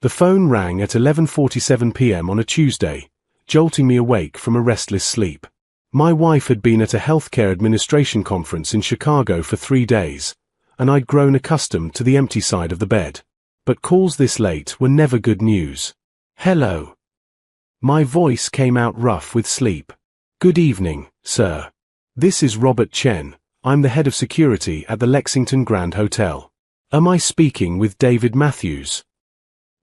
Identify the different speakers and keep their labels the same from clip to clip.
Speaker 1: The phone rang at 11:47 p.m. on a Tuesday, jolting me awake from a restless sleep. My wife had been at a healthcare administration conference in Chicago for 3 days, and I'd grown accustomed to the empty side of the bed. But calls this late were never good news. Hello. My voice came out rough with sleep. Good evening, sir. This is Robert Chen. I'm the head of security at the Lexington Grand Hotel. Am I speaking with David Matthews?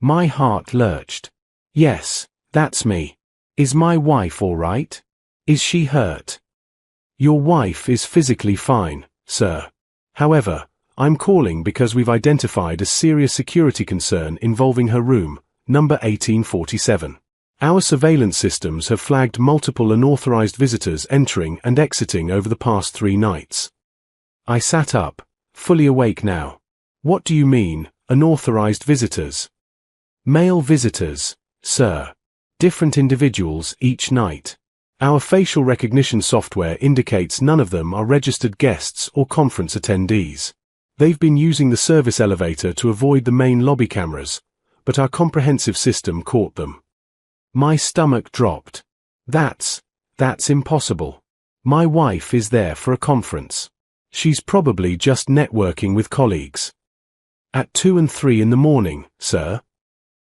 Speaker 1: My heart lurched. Yes, that's me. Is my wife all right? Is she hurt? Your wife is physically fine, sir. However, I'm calling because we've identified a serious security concern involving her room, number 1847. Our surveillance systems have flagged multiple unauthorized visitors entering and exiting over the past 3 nights. I sat up, fully awake now. What do you mean, unauthorized visitors? Male visitors, sir. Different individuals each night. Our facial recognition software indicates none of them are registered guests or conference attendees. They've been using the service elevator to avoid the main lobby cameras, but our comprehensive system caught them. My stomach dropped. That's impossible. My wife is there for a conference. She's probably just networking with colleagues. At 2 and 3 in the morning, sir.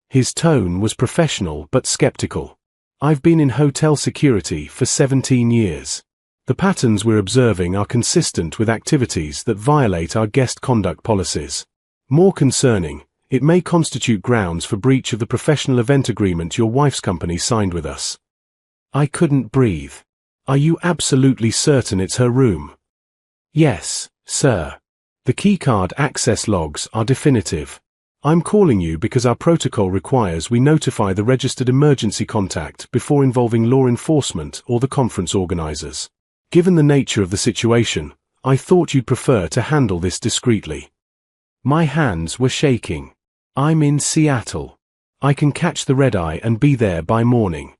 Speaker 1: His tone was professional but skeptical. I've been in hotel security for 17 years. The patterns we're observing are consistent with activities that violate our guest conduct policies. More concerning, it may constitute grounds for breach of the professional event agreement your wife's company signed with us. I couldn't breathe. Are you absolutely certain it's her room? Yes, sir. The keycard access logs are definitive. I'm calling you because our protocol requires we notify the registered emergency contact before involving law enforcement or the conference organizers. Given the nature of the situation, I thought you'd prefer to handle this discreetly. My hands were shaking. I'm in Seattle. I can catch the red-eye and be there by morning.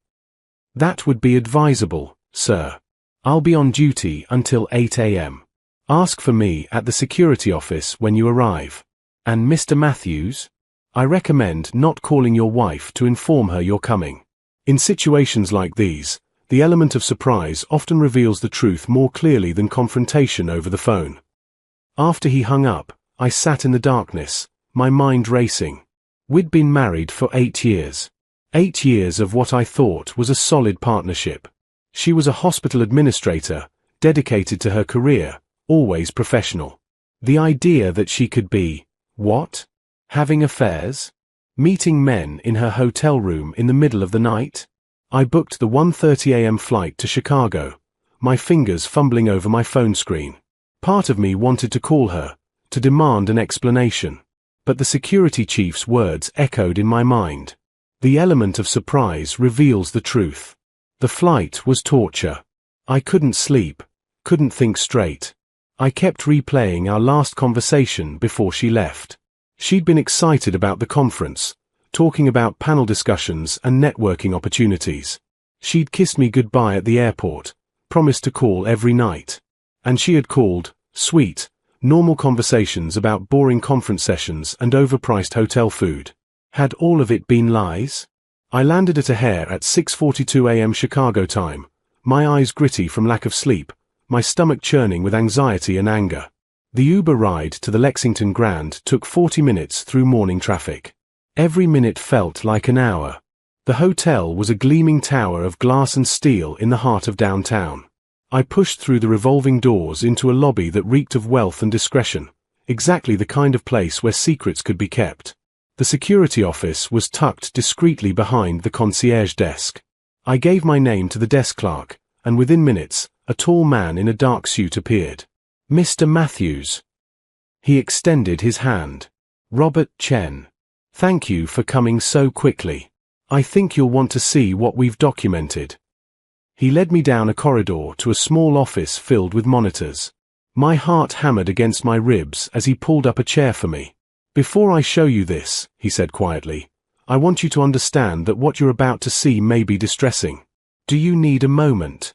Speaker 1: That would be advisable, sir. I'll be on duty until 8 a.m. Ask for me at the security office when you arrive. And Mr. Matthews? I recommend not calling your wife to inform her you're coming. In situations like these, the element of surprise often reveals the truth more clearly than confrontation over the phone. After he hung up, I sat in the darkness, my mind racing. We'd been married for 8 years. 8 years of what I thought was a solid partnership. She was a hospital administrator, dedicated to her career, always professional. The idea that she could be, what? Having affairs? Meeting men in her hotel room in the middle of the night? I booked the 1:30 a.m. flight to Chicago, my fingers fumbling over my phone screen. Part of me wanted to call her, to demand an explanation. But the security chief's words echoed in my mind. The element of surprise reveals the truth. The flight was torture. I couldn't sleep, couldn't think straight. I kept replaying our last conversation before she left. She'd been excited about the conference, talking about panel discussions and networking opportunities. She'd kissed me goodbye at the airport, promised to call every night. And she had called, sweet, normal conversations about boring conference sessions and overpriced hotel food. Had all of it been lies? I landed at O'Hare at 6:42 a.m. Chicago time, my eyes gritty from lack of sleep, my stomach churning with anxiety and anger. The Uber ride to the Lexington Grand took 40 minutes through morning traffic. Every minute felt like an hour. The hotel was a gleaming tower of glass and steel in the heart of downtown. I pushed through the revolving doors into a lobby that reeked of wealth and discretion, exactly the kind of place where secrets could be kept. The security office was tucked discreetly behind the concierge desk. I gave my name to the desk clerk, and within minutes, a tall man in a dark suit appeared. Mr. Matthews. He extended his hand. Robert Chen. Thank you for coming so quickly. I think you'll want to see what we've documented. He led me down a corridor to a small office filled with monitors. My heart hammered against my ribs as he pulled up a chair for me. Before I show you this, he said quietly, I want you to understand that what you're about to see may be distressing. Do you need a moment?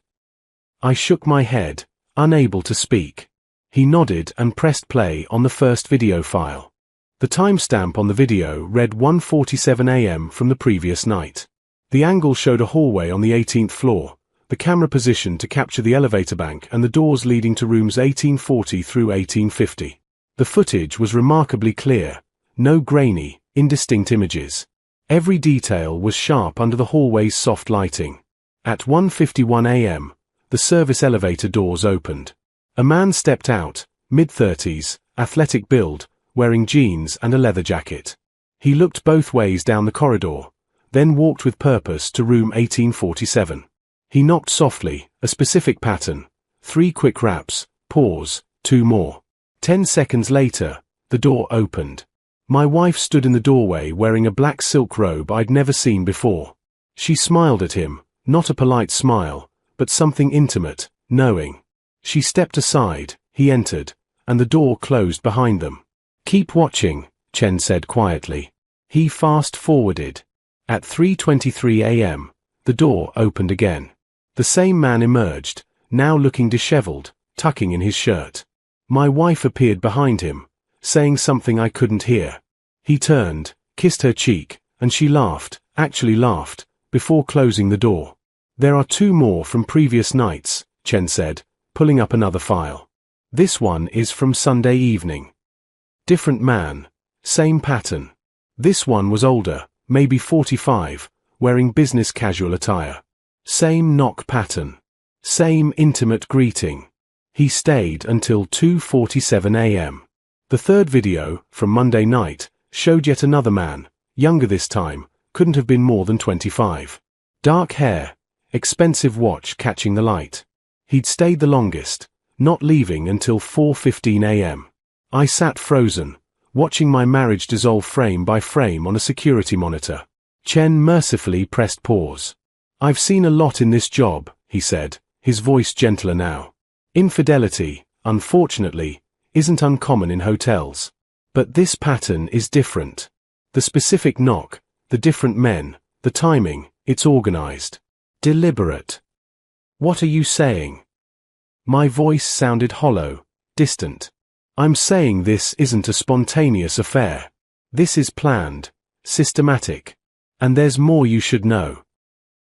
Speaker 1: I shook my head, unable to speak. He nodded and pressed play on the first video file. The timestamp on the video read 1:47 a.m. from the previous night. The angle showed a hallway on the 18th floor, the camera positioned to capture the elevator bank and the doors leading to rooms 1840 through 1850. The footage was remarkably clear, no grainy, indistinct images. Every detail was sharp under the hallway's soft lighting. At 1:51 a.m., the service elevator doors opened. A man stepped out, mid-30s, athletic build, wearing jeans and a leather jacket. He looked both ways down the corridor, then walked with purpose to room 1847. He knocked softly, a specific pattern. 3 quick raps, pause, 2 more. 10 seconds later, the door opened. My wife stood in the doorway wearing a black silk robe I'd never seen before. She smiled at him, not a polite smile, but something intimate, knowing. She stepped aside, he entered, and the door closed behind them. "Keep watching," Chen said quietly. He fast-forwarded. At 3:23 a.m., the door opened again. The same man emerged, now looking disheveled, tucking in his shirt. My wife appeared behind him, saying something I couldn't hear. He turned, kissed her cheek, and she laughed, actually laughed, before closing the door. "There are 2 more from previous nights," Chen said, pulling up another file. "This one is from Sunday evening. Different man, same pattern. This one was older, maybe 45, wearing business casual attire. Same knock pattern. Same intimate greeting. He stayed until 2:47 a.m. The third video, from Monday night, showed yet another man, younger this time, couldn't have been more than 25. Dark hair, expensive watch catching the light. He'd stayed the longest, not leaving until 4:15 a.m. I sat frozen, watching my marriage dissolve frame by frame on a security monitor. Chen mercifully pressed pause. "I've seen a lot in this job," he said, his voice gentler now. "Infidelity, unfortunately, isn't uncommon in hotels. But this pattern is different. The specific knock, the different men, the timing, it's organized. Deliberate." "What are you saying?" My voice sounded hollow, distant. "I'm saying this isn't a spontaneous affair. This is planned, systematic. And there's more you should know."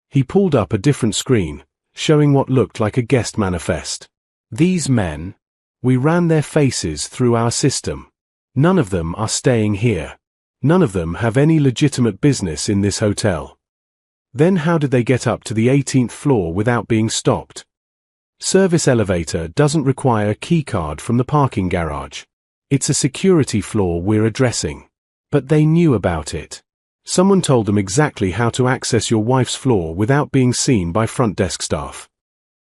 Speaker 1: He pulled up a different screen, showing what looked like a guest manifest. "These men, we ran their faces through our system. None of them are staying here. None of them have any legitimate business in this hotel. Then how did they get up to the 18th floor without being stopped? Service elevator doesn't require a keycard from the parking garage. It's a security flaw we're addressing. But they knew about it. Someone told them exactly how to access your wife's floor without being seen by front desk staff."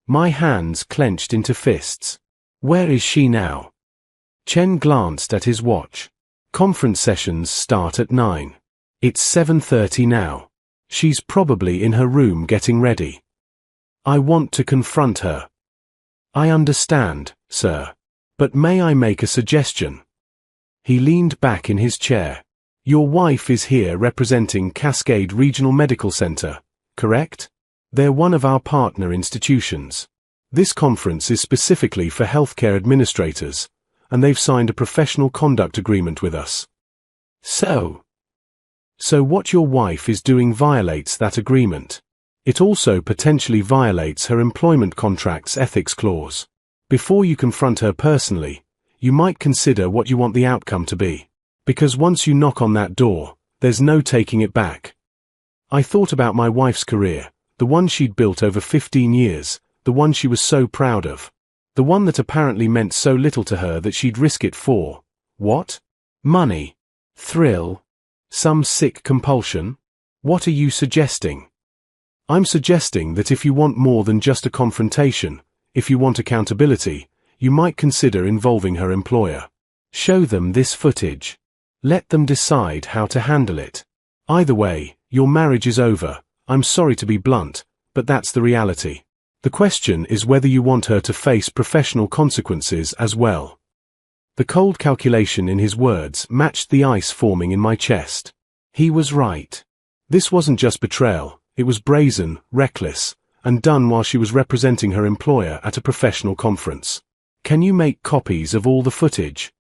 Speaker 1: My hands clenched into fists. "Where is she now?" Chen glanced at his watch. "Conference sessions start at 9. It's 7:30 now. She's probably in her room getting ready. I want to confront her." "I understand, sir. But may I make a suggestion?" He leaned back in his chair. "Your wife is here representing Cascade Regional Medical Center, correct? They're one of our partner institutions. This conference is specifically for healthcare administrators, and they've signed a professional conduct agreement with us. So what your wife is doing violates that agreement. It also potentially violates her employment contract's ethics clause. Before you confront her personally, you might consider what you want the outcome to be. Because once you knock on that door, there's no taking it back." I thought about my wife's career, the one she'd built over 15 years, the one she was so proud of. The one that apparently meant so little to her that she'd risk it for, what? Money? Thrill? Some sick compulsion? What are you suggesting? I'm suggesting that if you want more than just a confrontation, if you want accountability, you might consider involving her employer. Show them this footage. Let them decide how to handle it. Either way, your marriage is over. I'm sorry to be blunt, but that's the reality. The question is whether you want her to face professional consequences as well. The cold calculation in his words matched the ice forming in my chest. He was right. This wasn't just betrayal, it was brazen, reckless, and done while she was representing her employer at a professional conference. "Can you make copies of all the footage?"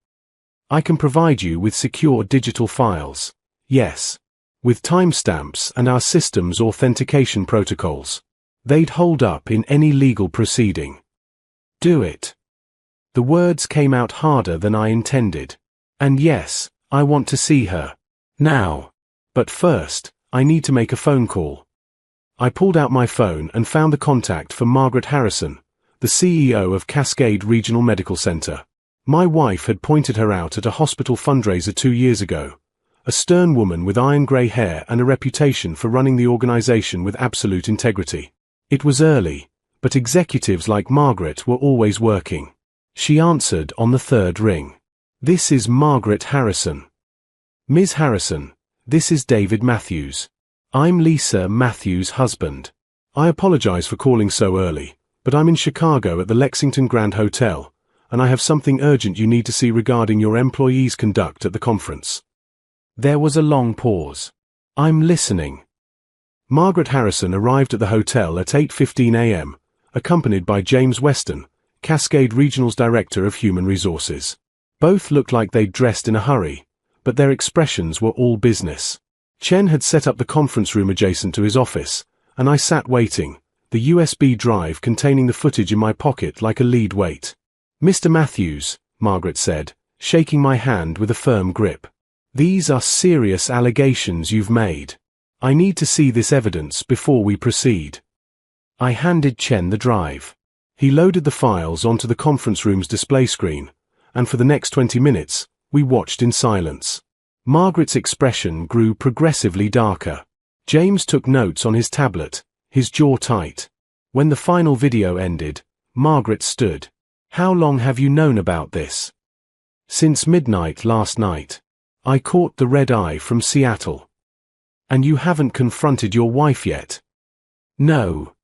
Speaker 1: I can provide you with secure digital files. Yes. With timestamps and our system's authentication protocols. They'd hold up in any legal proceeding. Do it. The words came out harder than I intended. And yes, I want to see her. Now. But first, I need to make a phone call. I pulled out my phone and found the contact for Margaret Harrison, the CEO of Cascade Regional Medical Center. My wife had pointed her out at a hospital fundraiser 2 years ago. A stern woman with iron grey hair and a reputation for running the organization with absolute integrity. It was early, but executives like Margaret were always working. She answered on the third ring. This is Margaret Harrison. Ms. Harrison, this is David Matthews. I'm Lisa Matthews' husband. I apologize for calling so early, but I'm in Chicago at the Lexington Grand Hotel, and I have something urgent you need to see regarding your employees' conduct at the conference. There was a long pause. I'm listening. Margaret Harrison arrived at the hotel at 8:15 a.m., accompanied by James Weston, Cascade Regional's Director of Human Resources. Both looked like they'd dressed in a hurry, but their expressions were all business. Chen had set up the conference room adjacent to his office, and I sat waiting, the USB drive containing the footage in my pocket like a lead weight. Mr. Matthews, Margaret said, shaking my hand with a firm grip. These are serious allegations you've made. I need to see this evidence before we proceed. I handed Chen the drive. He loaded the files onto the conference room's display screen, and for the next 20 minutes, we watched in silence. Margaret's expression grew progressively darker. James took notes on his tablet, his jaw tight. When the final video ended, Margaret stood. How long have you known about this? Since midnight last night. I caught the red eye from Seattle. And you haven't confronted your wife yet? No.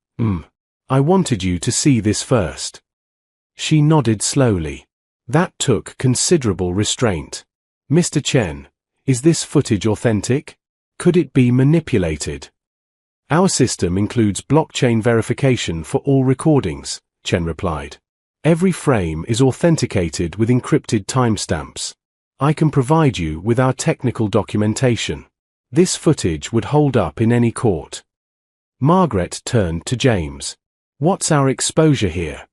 Speaker 1: I wanted you to see this first. She nodded slowly. That took considerable restraint. Mr. Chen, is this footage authentic? Could it be manipulated? Our system includes blockchain verification for all recordings, Chen replied. Every frame is authenticated with encrypted timestamps. I can provide you with our technical documentation. This footage would hold up in any court. Margaret turned to James. What's our exposure here?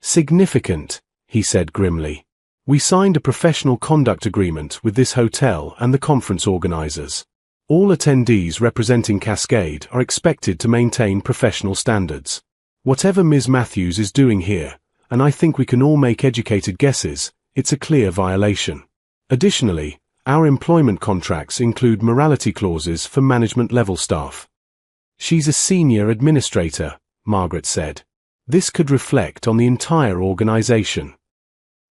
Speaker 1: Significant, he said grimly. We signed a professional conduct agreement with this hotel and the conference organizers. All attendees representing Cascade are expected to maintain professional standards. Whatever Ms. Matthews is doing here, and I think we can all make educated guesses, it's a clear violation. Additionally, our employment contracts include morality clauses for management-level staff. She's a senior administrator, Margaret said. This could reflect on the entire organization.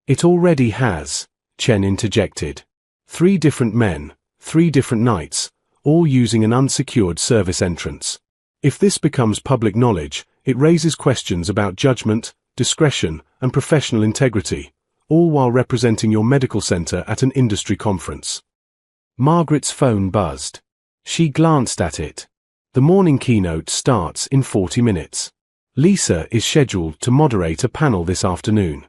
Speaker 1: It already has, Chen interjected. 3 different men, 3 different nights, all using an unsecured service entrance. If this becomes public knowledge, it raises questions about judgment, discretion, and professional integrity, all while representing your medical center at an industry conference. Margaret's phone buzzed. She glanced at it. The morning keynote starts in 40 minutes. Lisa is scheduled to moderate a panel this afternoon.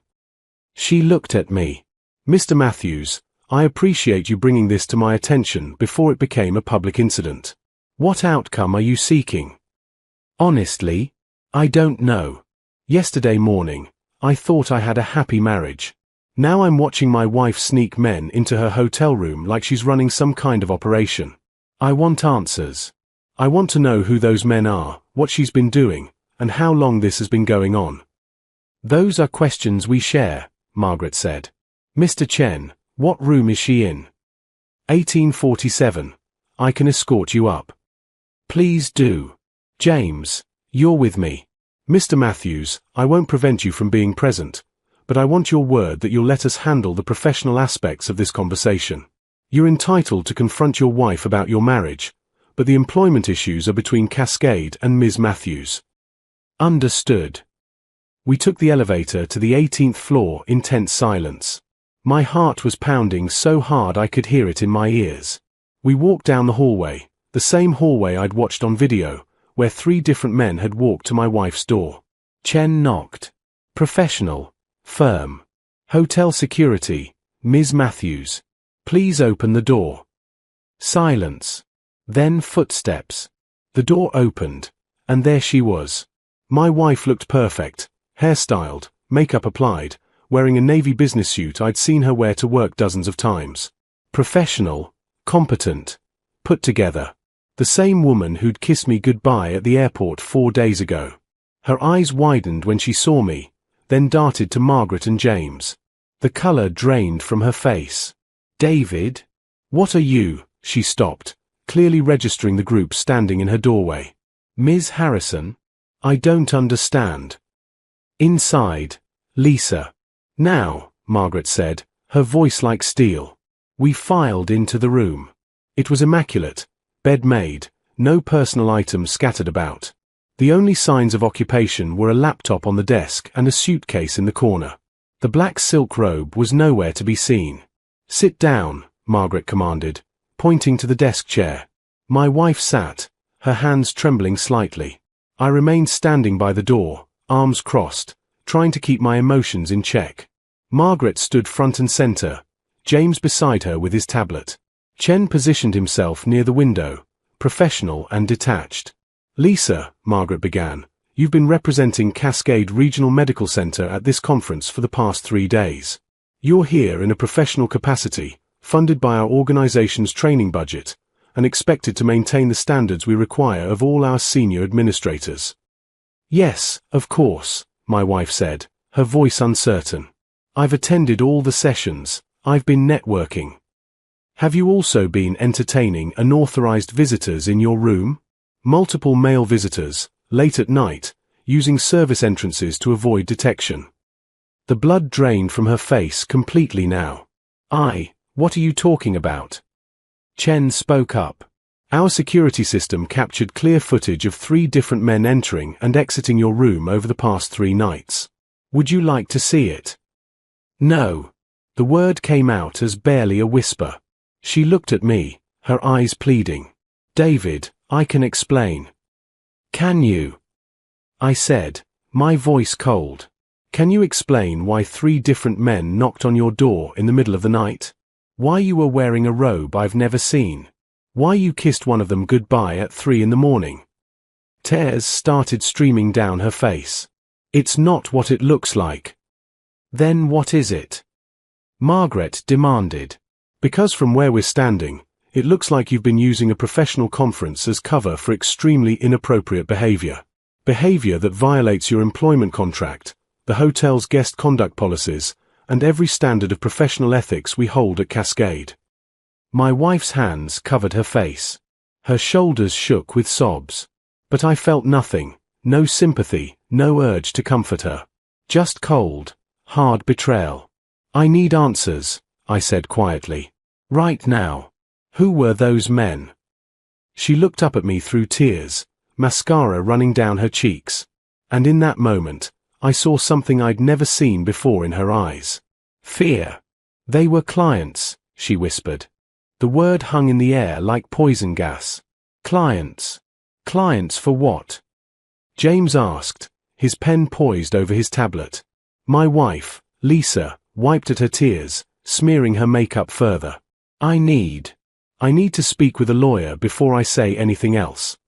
Speaker 1: She looked at me. Mr. Matthews, I appreciate you bringing this to my attention before it became a public incident. What outcome are you seeking? Honestly, I don't know. Yesterday morning, I thought I had a happy marriage. Now I'm watching my wife sneak men into her hotel room like she's running some kind of operation. I want answers. I want to know who those men are, what she's been doing, and how long this has been going on. Those are questions we share, Margaret said. Mr. Chen, what room is she in? 1847. I can escort you up. Please do. James, you're with me. Mr. Matthews, I won't prevent you from being present, but I want your word that you'll let us handle the professional aspects of this conversation. You're entitled to confront your wife about your marriage, but the employment issues are between Cascade and Ms. Matthews. Understood. We took the elevator to the 18th floor in tense silence. My heart was pounding so hard I could hear it in my ears. We walked down the hallway, the same hallway I'd watched on video, where 3 different men had walked to my wife's door. Chen knocked. Professional. Firm. Hotel security, Ms. Matthews. Please open the door. Silence. Then footsteps. The door opened, and there she was. My wife looked perfect, hairstyled, makeup applied, wearing a navy business suit I'd seen her wear to work dozens of times. Professional, competent, put together. The same woman who'd kissed me goodbye at the airport 4 days ago. Her eyes widened when she saw me, then darted to Margaret and James. The color drained from her face. David? What are you? She stopped, clearly registering the group standing in her doorway. Ms. Harrison? I don't understand. Inside. Lisa. Now, Margaret said, her voice like steel. We filed into the room. It was immaculate, bed made, no personal items scattered about. The only signs of occupation were a laptop on the desk and a suitcase in the corner. The black silk robe was nowhere to be seen. Sit down, Margaret commanded, pointing to the desk chair. My wife sat, her hands trembling slightly. I remained standing by the door, arms crossed, trying to keep my emotions in check. Margaret stood front and center, James beside her with his tablet. Chen positioned himself near the window, professional and detached. Lisa, Margaret began, you've been representing Cascade Regional Medical Center at this conference for the past 3 days. You're here in a professional capacity, funded by our organization's training budget, and expected to maintain the standards we require of all our senior administrators. Yes, of course, my wife said, her voice uncertain. I've attended all the sessions, I've been networking. Have you also been entertaining unauthorized visitors in your room? Multiple male visitors, late at night, using service entrances to avoid detection. The blood drained from her face completely now. What are you talking about? Chen spoke up. Our security system captured clear footage of 3 different men entering and exiting your room over the past 3 nights. Would you like to see it? No. The word came out as barely a whisper. She looked at me, her eyes pleading. David, I can explain. Can you? I said, my voice cold. Can you explain why 3 different men knocked on your door in the middle of the night? Why you were wearing a robe I've never seen? Why you kissed one of them goodbye at 3 in the morning? Tears started streaming down her face. It's not what it looks like. Then what is it? Margaret demanded. Because from where we're standing, it looks like you've been using a professional conference as cover for extremely inappropriate behavior. Behavior that violates your employment contract, the hotel's guest conduct policies, and every standard of professional ethics we hold at Cascade. My wife's hands covered her face. Her shoulders shook with sobs. But I felt nothing, no sympathy, no urge to comfort her. Just cold, hard betrayal. I need answers, I said quietly. Right now. Who were those men? She looked up at me through tears, mascara running down her cheeks. And in that moment, I saw something I'd never seen before in her eyes. Fear. They were clients, she whispered. The word hung in the air like poison gas. Clients. Clients for what? James asked, his pen poised over his tablet. My wife, Lisa, wiped at her tears, smearing her makeup further. I need to speak with a lawyer before I say anything else.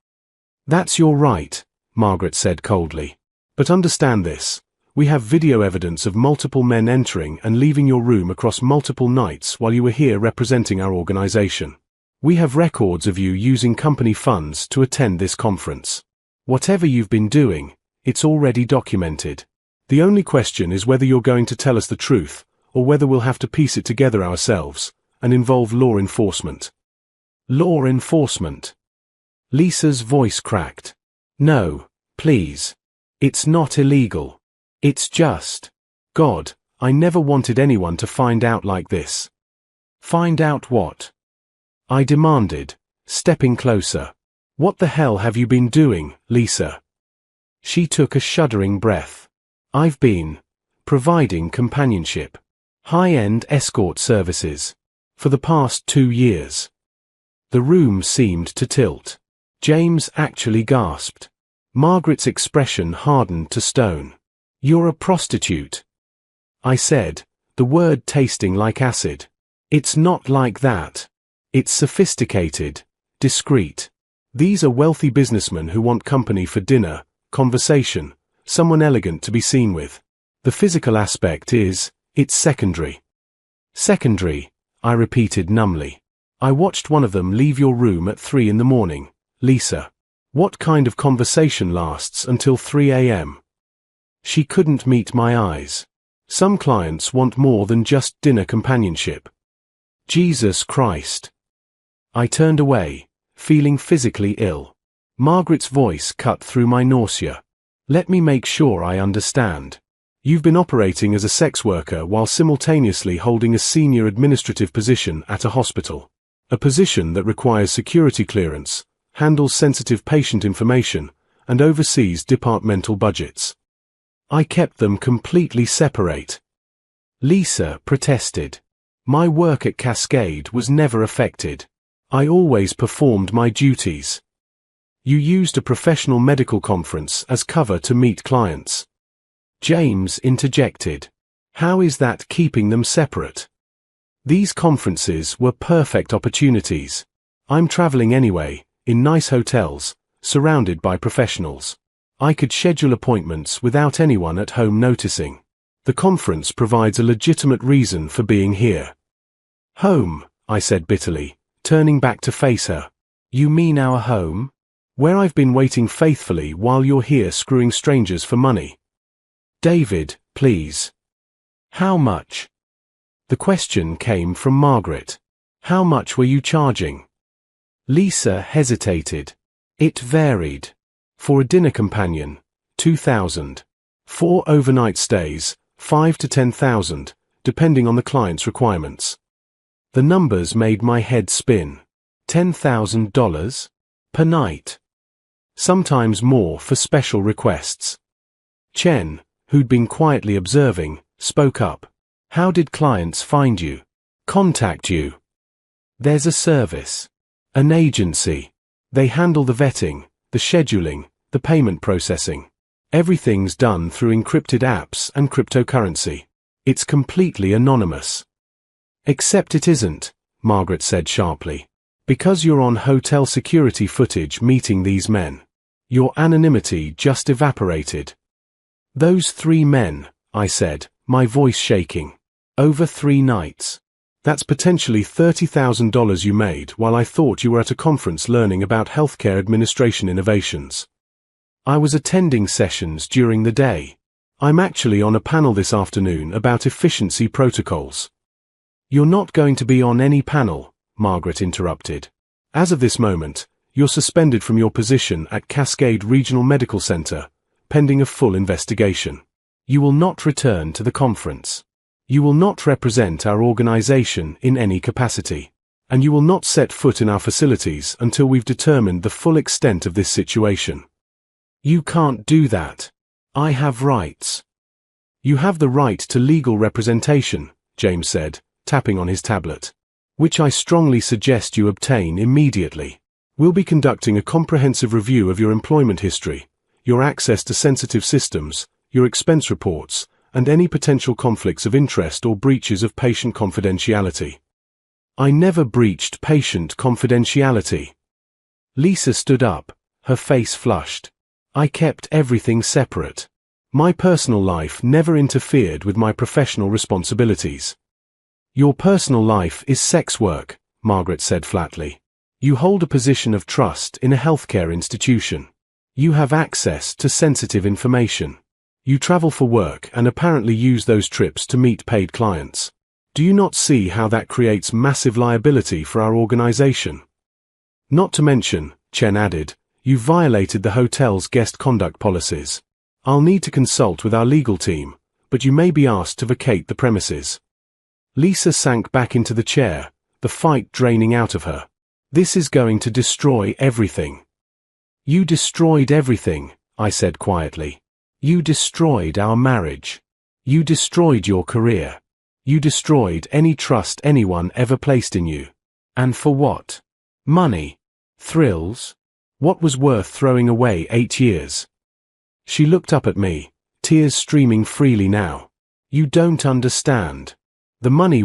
Speaker 1: That's your right, Margaret said coldly. But understand this. We have video evidence of multiple men entering and leaving your room across multiple nights while you were here representing our organization. We have records of you using company funds to attend this conference. Whatever you've been doing, it's already documented. The only question is whether you're going to tell us the truth, or whether we'll have to piece it together ourselves, and involve law enforcement. Law enforcement. Lisa's voice cracked. No, please. It's not illegal. It's just. God, I never wanted anyone to find out like this. Find out what? I demanded, stepping closer. What the hell have you been doing, Lisa? She took a shuddering breath. I've been providing companionship, high-end escort services, for the past 2 years. The room seemed to tilt. James actually gasped. Margaret's expression hardened to stone. You're a prostitute, I said, the word tasting like acid. It's not like that. It's sophisticated, discreet. These are wealthy businessmen who want company for dinner, conversation, someone elegant to be seen with. The physical aspect it's secondary. Secondary, I repeated numbly. I watched one of them leave your room at 3 in the morning, Lisa. What kind of conversation lasts until 3 a.m.? She couldn't meet my eyes. Some clients want more than just dinner companionship. Jesus Christ. I turned away, feeling physically ill. Margaret's voice cut through my nausea. Let me make sure I understand. You've been operating as a sex worker while simultaneously holding a senior administrative position at a hospital. A position that requires security clearance, handles sensitive patient information, and oversees departmental budgets. I kept them completely separate. Lisa protested. My work at Cascade was never affected. I always performed my duties. You used a professional medical conference as cover to meet clients. James interjected. How is that keeping them separate? These conferences were perfect opportunities. I'm traveling anyway, in nice hotels, surrounded by professionals. I could schedule appointments without anyone at home noticing. The conference provides a legitimate reason for being here. Home, I said bitterly, turning back to face her. You mean our home? Where I've been waiting faithfully while you're here screwing strangers for money. David, please. How much? The question came from Margaret. How much were you charging? Lisa hesitated. It varied. For a dinner companion, 2,000. 4 overnight stays, 5 to 10,000, depending on the client's requirements. The numbers made my head spin. $10,000 per night. Sometimes more for special requests. Chen, who'd been quietly observing, spoke up. How did clients find you? Contact you? There's a service. An agency. They handle the vetting, the scheduling, the payment processing. Everything's done through encrypted apps and cryptocurrency. It's completely anonymous. Except it isn't, Margaret said sharply. Because you're on hotel security footage meeting these men. Your anonymity just evaporated. Those 3 men, I said, my voice shaking. Over 3 nights. That's potentially $30,000 you made while I thought you were at a conference learning about healthcare administration innovations. I was attending sessions during the day. I'm actually on a panel this afternoon about efficiency protocols. You're not going to be on any panel, Margaret interrupted. As of this moment, you're suspended from your position at Cascade Regional Medical Center, pending a full investigation. You will not return to the conference. You will not represent our organization in any capacity. And you will not set foot in our facilities until we've determined the full extent of this situation. You can't do that. I have rights. You have the right to legal representation, James said, tapping on his tablet. Which I strongly suggest you obtain immediately. We'll be conducting a comprehensive review of your employment history, your access to sensitive systems, your expense reports, and any potential conflicts of interest or breaches of patient confidentiality. I never breached patient confidentiality. Lisa stood up, her face flushed. I kept everything separate. My personal life never interfered with my professional responsibilities. Your personal life is sex work, Margaret said flatly. You hold a position of trust in a healthcare institution. You have access to sensitive information. You travel for work and apparently use those trips to meet paid clients. Do you not see how that creates massive liability for our organization? Not to mention, Chen added, you violated the hotel's guest conduct policies. I'll need to consult with our legal team, but you may be asked to vacate the premises. Lisa sank back into the chair, the fight draining out of her. This is going to destroy everything. You destroyed everything, I said quietly. You destroyed our marriage. You destroyed your career. You destroyed any trust anyone ever placed in you. And for what? Money? Thrills? What was worth throwing away 8 years? She looked up at me, tears streaming freely now. You don't understand. The money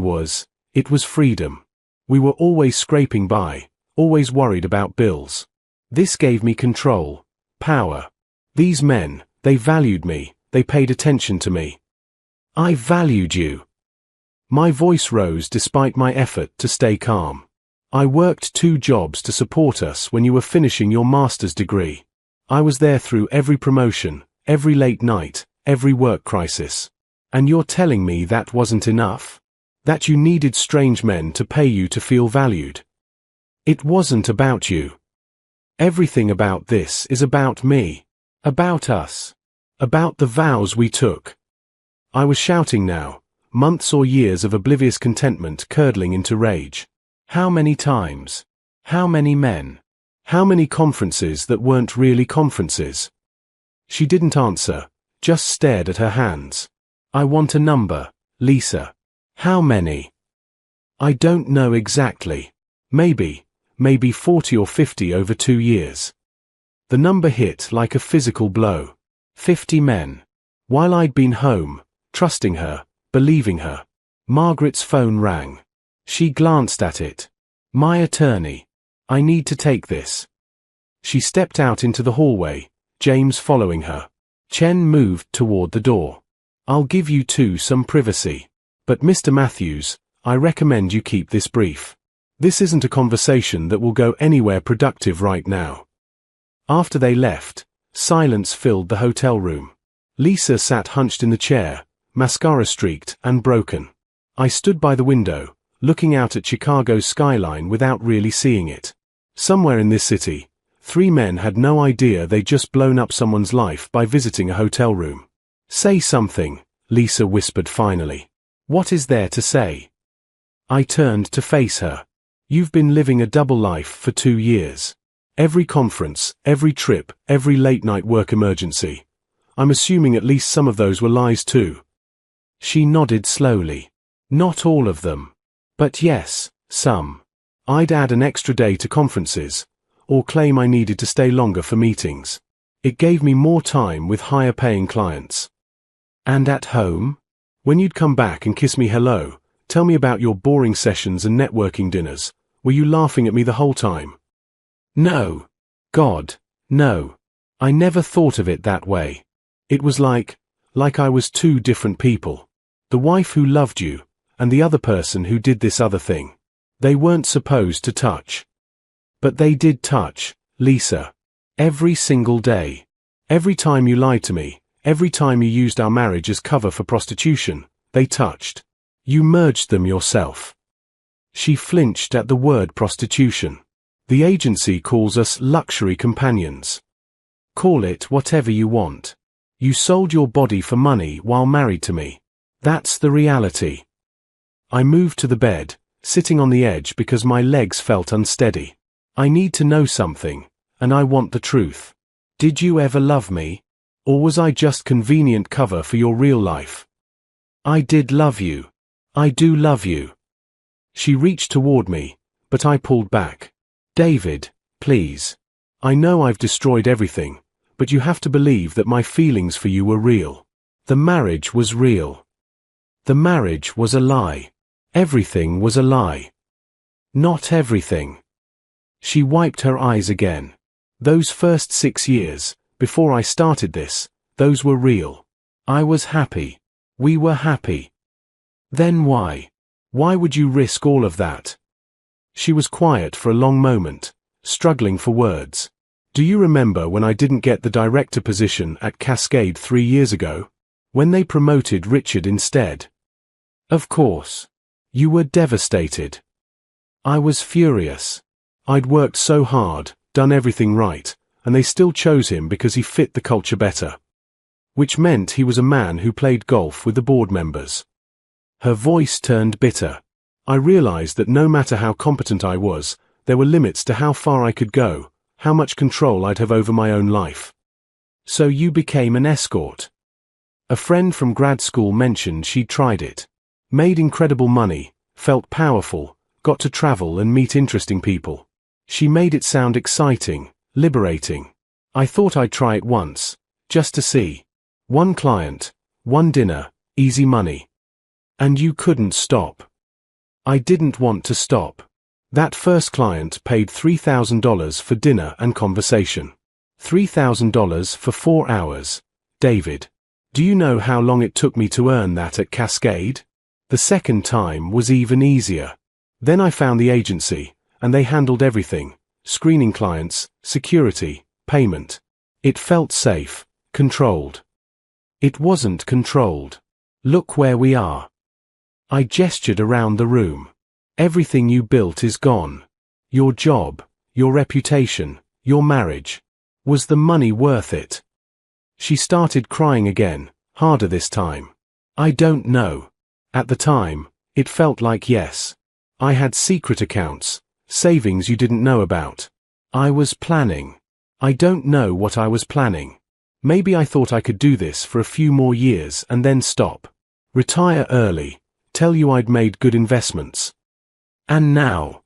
Speaker 1: it was freedom. We were always scraping by, always worried about bills. This gave me control, power. These men, they valued me, they paid attention to me. I valued you. My voice rose despite my effort to stay calm. I worked 2 jobs to support us when you were finishing your master's degree. I was there through every promotion, every late night, every work crisis. And you're telling me that wasn't enough? That you needed strange men to pay you to feel valued? It wasn't about you. Everything about this is about me. About us. About the vows we took. I was shouting now, months or years of oblivious contentment curdling into rage. How many times? How many men? How many conferences that weren't really conferences? She didn't answer, just stared at her hands. I want a number, Lisa. How many? I don't know exactly. Maybe 40 or 50 over 2 years. The number hit like a physical blow. 50 men. While I'd been home, trusting her, believing her. Margaret's phone rang. She glanced at it. My attorney. I need to take this. She stepped out into the hallway, James following her. Chen moved toward the door. I'll give you 2 some privacy. But Mr. Matthews, I recommend you keep this brief. This isn't a conversation that will go anywhere productive right now. After they left, silence filled the hotel room. Lisa sat hunched in the chair, mascara streaked and broken. I stood by the window, looking out at Chicago's skyline without really seeing it. Somewhere in this city, 3 men had no idea they'd just blown up someone's life by visiting a hotel room. Say something, Lisa whispered finally. What is there to say? I turned to face her. You've been living a double life for 2 years. Every conference, every trip, every late-night work emergency. I'm assuming at least some of those were lies too. She nodded slowly. Not all of them. But yes, some. I'd add an extra day to conferences, or claim I needed to stay longer for meetings. It gave me more time with higher-paying clients. And at home? When you'd come back and kiss me hello, tell me about your boring sessions and networking dinners, were you laughing at me the whole time? No. God, no. I never thought of it that way. It was like I was 2 different people. The wife who loved you, and the other person who did this other thing. They weren't supposed to touch. But they did touch, Lisa. Every single day. Every time you lied to me, every time you used our marriage as cover for prostitution, they touched. You merged them yourself. She flinched at the word prostitution. The agency calls us luxury companions. Call it whatever you want. You sold your body for money while married to me. That's the reality. I moved to the bed, sitting on the edge because my legs felt unsteady. I need to know something, and I want the truth. Did you ever love me? Or was I just convenient cover for your real life? I did love you. I do love you. She reached toward me, but I pulled back. David, please. I know I've destroyed everything, but you have to believe that my feelings for you were real. The marriage was real. The marriage was a lie. Everything was a lie. Not everything. She wiped her eyes again. Those first 6 years, before I started this, those were real. I was happy. We were happy. Then why? Why would you risk all of that? She was quiet for a long moment, struggling for words. Do you remember when I didn't get the director position at Cascade 3 years ago? When they promoted Richard instead? Of course. You were devastated. I was furious. I'd worked so hard, done everything right, and they still chose him because he fit the culture better. Which meant he was a man who played golf with the board members. Her voice turned bitter. I realized that no matter how competent I was, there were limits to how far I could go, how much control I'd have over my own life. So you became an escort. A friend from grad school mentioned she'd tried it. Made incredible money, felt powerful, got to travel and meet interesting people. She made it sound exciting, liberating. I thought I'd try it once, just to see. 1 client, 1 dinner, easy money. And you couldn't stop. I didn't want to stop. That first client paid $3,000 for dinner and conversation. $3,000 for 4 hours. David. Do you know how long it took me to earn that at Cascade? The second time was even easier. Then I found the agency, and they handled everything: screening clients, security, payment. It felt safe, controlled. It wasn't controlled. Look where we are. I gestured around the room. Everything you built is gone. Your job, your reputation, your marriage. Was the money worth it? She started crying again, harder this time. I don't know. At the time, it felt like yes. I had secret accounts, savings you didn't know about. I was planning. I don't know what I was planning. Maybe I thought I could do this for a few more years and then stop. Retire early, tell you I'd made good investments. And now?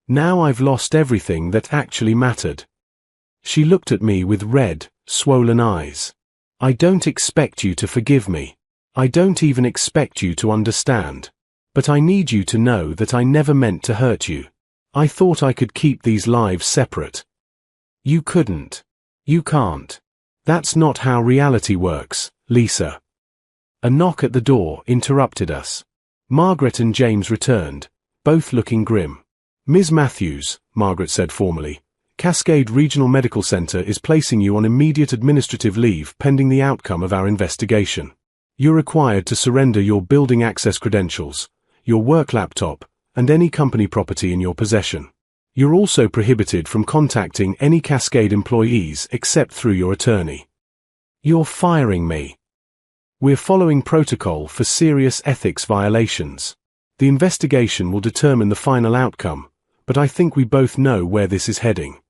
Speaker 1: Now I've lost everything that actually mattered. She looked at me with red, swollen eyes. I don't expect you to forgive me. I don't even expect you to understand. But I need you to know that I never meant to hurt you. I thought I could keep these lives separate. You couldn't. You can't. That's not how reality works, Lisa. A knock at the door interrupted us. Margaret and James returned, both looking grim. Ms. Matthews, Margaret said formally, Cascade Regional Medical Center is placing you on immediate administrative leave pending the outcome of our investigation. You're required to surrender your building access credentials, your work laptop, and any company property in your possession. You're also prohibited from contacting any Cascade employees except through your attorney. You're firing me. We're following protocol for serious ethics violations. The investigation will determine the final outcome, but I think we both know where this is heading.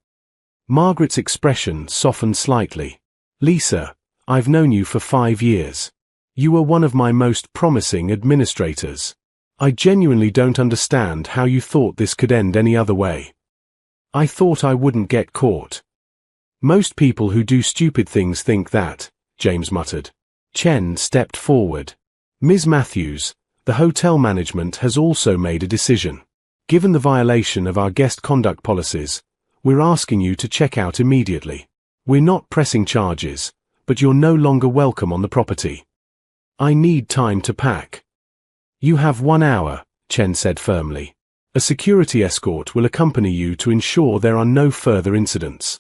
Speaker 1: Margaret's expression softened slightly. Lisa, I've known you for 5 years. You were one of my most promising administrators. I genuinely don't understand how you thought this could end any other way. I thought I wouldn't get caught. Most people who do stupid things think that, James muttered. Chen stepped forward. Ms. Matthews, the hotel management has also made a decision. Given the violation of our guest conduct policies, we're asking you to check out immediately. We're not pressing charges, but you're no longer welcome on the property. I need time to pack. You have 1 hour, Chen said firmly. A security escort will accompany you to ensure there are no further incidents.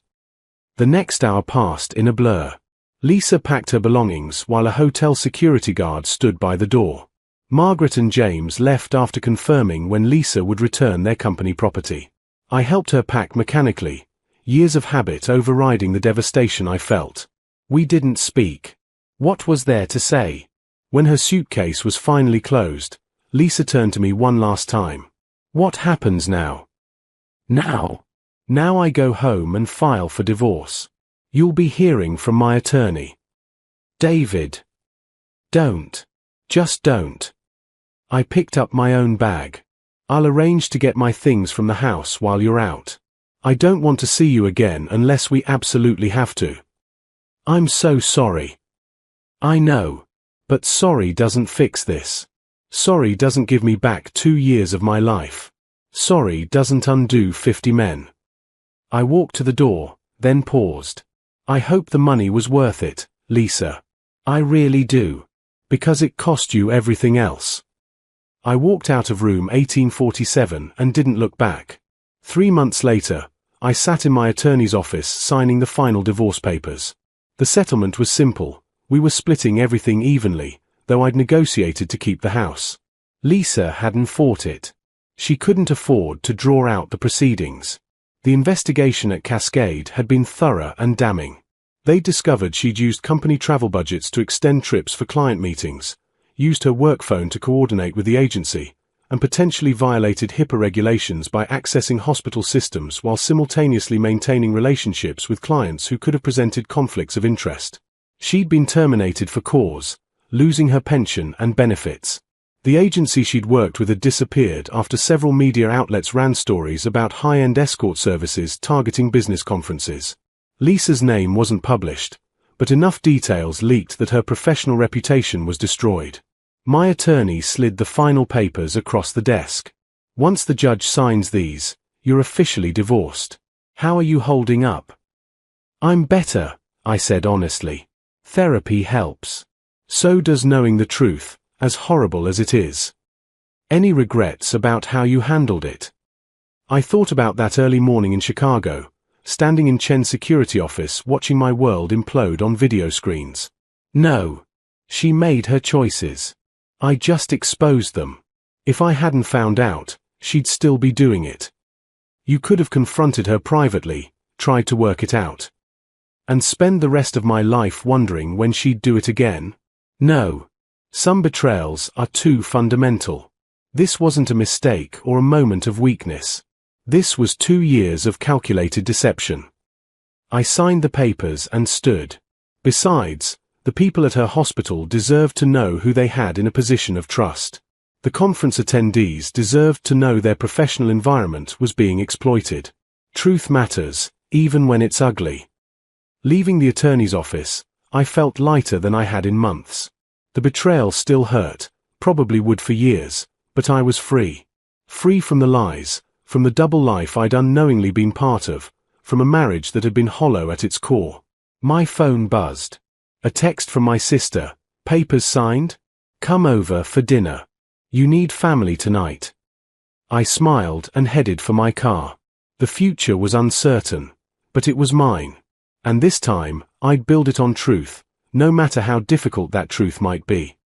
Speaker 1: The next hour passed in a blur. Lisa packed her belongings while a hotel security guard stood by the door. Margaret and James left after confirming when Lisa would return their company property. I helped her pack mechanically, years of habit overriding the devastation I felt. We didn't speak. What was there to say? When her suitcase was finally closed, Lisa turned to me one last time. What happens now? Now I go home and file for divorce. You'll be hearing from my attorney. David. Don't. Just don't. I picked up my own bag. I'll arrange to get my things from the house while you're out. I don't want to see you again unless we absolutely have to. I'm so sorry. I know. But sorry doesn't fix this. Sorry doesn't give me back 2 years of my life. Sorry doesn't undo 50 men. I walked to the door, then paused. I hope the money was worth it, Lisa. I really do. Because it cost you everything else. I walked out of room 1847 and didn't look back. 3 months later, I sat in my attorney's office signing the final divorce papers. The settlement was simple. We were splitting everything evenly, though I'd negotiated to keep the house. Lisa hadn't fought it. She couldn't afford to draw out the proceedings. The investigation at Cascade had been thorough and damning. They discovered she'd used company travel budgets to extend trips for client meetings, used her work phone to coordinate with the agency, and potentially violated HIPAA regulations by accessing hospital systems while simultaneously maintaining relationships with clients who could have presented conflicts of interest. She'd been terminated for cause, losing her pension and benefits. The agency she'd worked with had disappeared after several media outlets ran stories about high-end escort services targeting business conferences. Lisa's name wasn't published, but enough details leaked that her professional reputation was destroyed. My attorney slid the final papers across the desk. Once the judge signs these, you're officially divorced. How are you holding up? I'm better, I said honestly. Therapy helps. So does knowing the truth, as horrible as it is. Any regrets about how you handled it? I thought about that early morning in Chicago, standing in Chen's security office watching my world implode on video screens. No. She made her choices. I just exposed them. If I hadn't found out, she'd still be doing it. You could have confronted her privately, tried to work it out. And spend the rest of my life wondering when she'd do it again? No. Some betrayals are too fundamental. This wasn't a mistake or a moment of weakness. This was 2 years of calculated deception. I signed the papers and stood. Besides, the people at her hospital deserved to know who they had in a position of trust. The conference attendees deserved to know their professional environment was being exploited. Truth matters, even when it's ugly. Leaving the attorney's office, I felt lighter than I had in months. The betrayal still hurt, probably would for years, but I was free. Free from the lies, from the double life I'd unknowingly been part of, from a marriage that had been hollow at its core. My phone buzzed. A text from my sister. Papers signed? Come over for dinner. You need family tonight. I smiled and headed for my car. The future was uncertain, but it was mine. And this time, I'd build it on truth, no matter how difficult that truth might be.